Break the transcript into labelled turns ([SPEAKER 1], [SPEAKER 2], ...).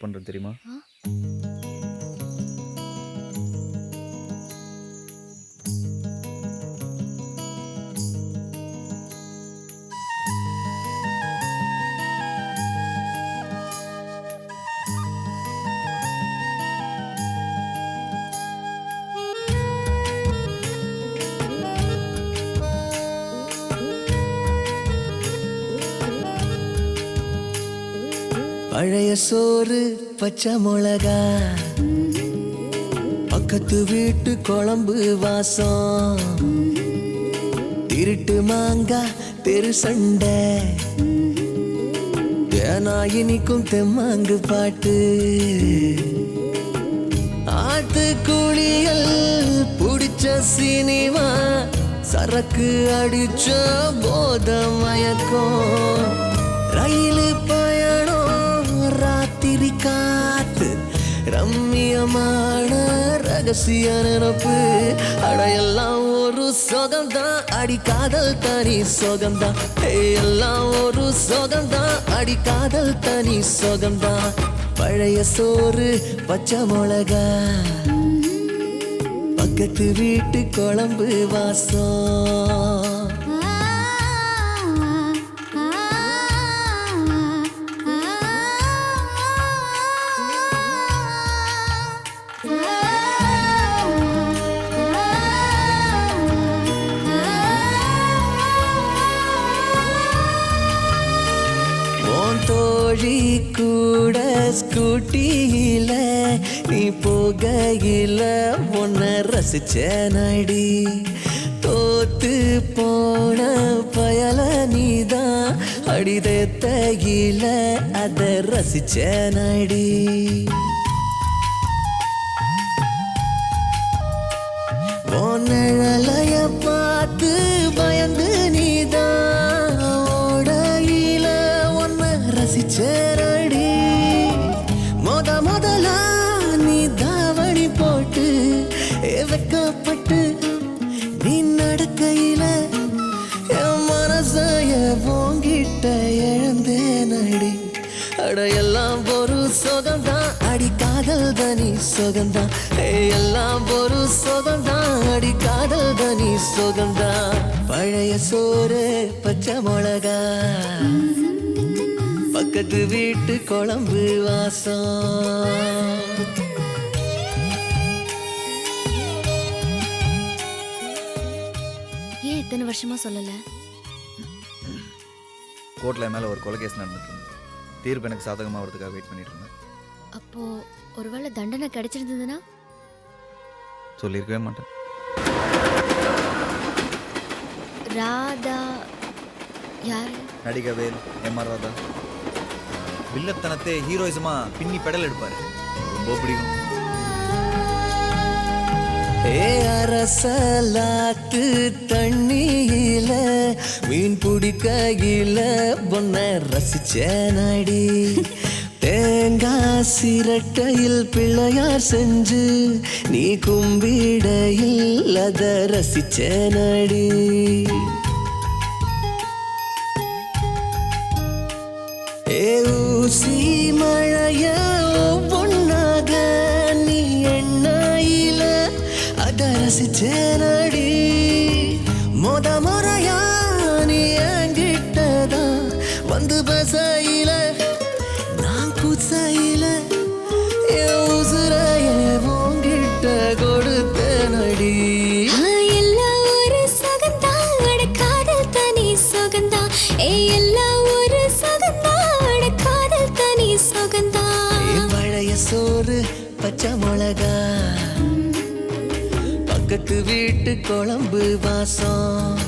[SPEAKER 1] பண்றது தெரியுமா?
[SPEAKER 2] பழைய சோறு பச்சை மிளகா, பக்கத்து வீட்டு குழம்பு வாசம், திருட்டு மாங்கா தெரு சண்டை, ஏனா இனிக்கும் தெம்மாங்கு பாட்டு, ஆட்டு குளியல் புடிச்ச சினிமா, சரக்கு அடிச்ச போத மயக்கம், ரயிலு பயணம் ராத்திரி காத்து, ரம்மியமான ரகசிய நினப்பு, அடையெல்லாம் ஒரு சொகம்தான், அடி காதல் தனி சொகம்தான், எல்லாம் ஒரு சொகம்தான், அடி காதல் தனி சொகம்தான். பழைய சோறு பச்சை மிளகா, பக்கத்து வீட்டு குழம்பு வாசம். தோழி கூட ஸ்கூட்டியில நீ போகையில உன்னை ரசிச்ச நடி, தோத்து போன பயல நீதான் அடிதையில அத ரசிச்ச நடி. நிழலைய பார்த்து பயந்து நீதான் ஓடையில ஒன்ன ரசிச்சேரடி, முதலா நீ தாவணி போட்டு வெக்கப்பட்டு நீ நடக்கையில என் மனசைய போங்கிட்ட இழந்தேனடி, அடையெல்லாம் ஒரு சொகம்தான், அடி காதல் தனி சொகம்தான், எல்லாம் ஒரு சொகம்தான், அடி காதல் தனி சொகம்தான். பழைய சோறு பச்சை மிளகா, பக்கத்து வீட்டு குழம்பு வாசம்.
[SPEAKER 3] ஏன் இத்தனை வருஷமா சொல்லல?
[SPEAKER 1] கோர்ட்ல மேல ஒரு கொலை கேஸ் நடந்துட்டு இருந்தது. தீர்ப்பு எனக்கு சாதகமா வரதுக்காக வெயிட் பண்ணிட்டு இருந்தேன்.
[SPEAKER 3] அப்போ ஒருவேளை தண்டனை கிடைச்சிருந்ததுன்னா?
[SPEAKER 1] சொல்லியிருக்கவே மாட்டேன்.
[SPEAKER 3] ராதா யாரு?
[SPEAKER 1] நடிகை வேல், எம்ஆர் ராதா. வில்லத்தனத்தை ஹீரோயிசமா பின்னி பெடல் எடுப்பாரு, ரொம்ப பிடிக்கும்.
[SPEAKER 2] அரசலாத்து தண்ணியில மீன் பிடிக்கையில பொன்ன ரசிச்ச நடி, தேங்காய் சிரட்டையில் பிள்ளையார் செஞ்சு நீ கும்பிடையில் அத ரசிச்ச நடி. ஊசி மழைய ஒன்னாக நீ எண்ணாயில அத ரசிச்சேனடி, முறையா நீ என்கிட்டதான் வந்து பசையில நான் குசையில என் உசுரைய உங்கிட்ட கொடுத்தேனடி.
[SPEAKER 3] எல்லாம் ஒரு சொகந்தான், அட காதல் தனி சொகந்தான், எல்லாம் ஒரு சொகந்தான், அட காதல் தனி சொகந்தான்.
[SPEAKER 2] பழைய சோறு பச்சை மிளகா, பக்கத்து வீட்டு குழம்பு வாசம்.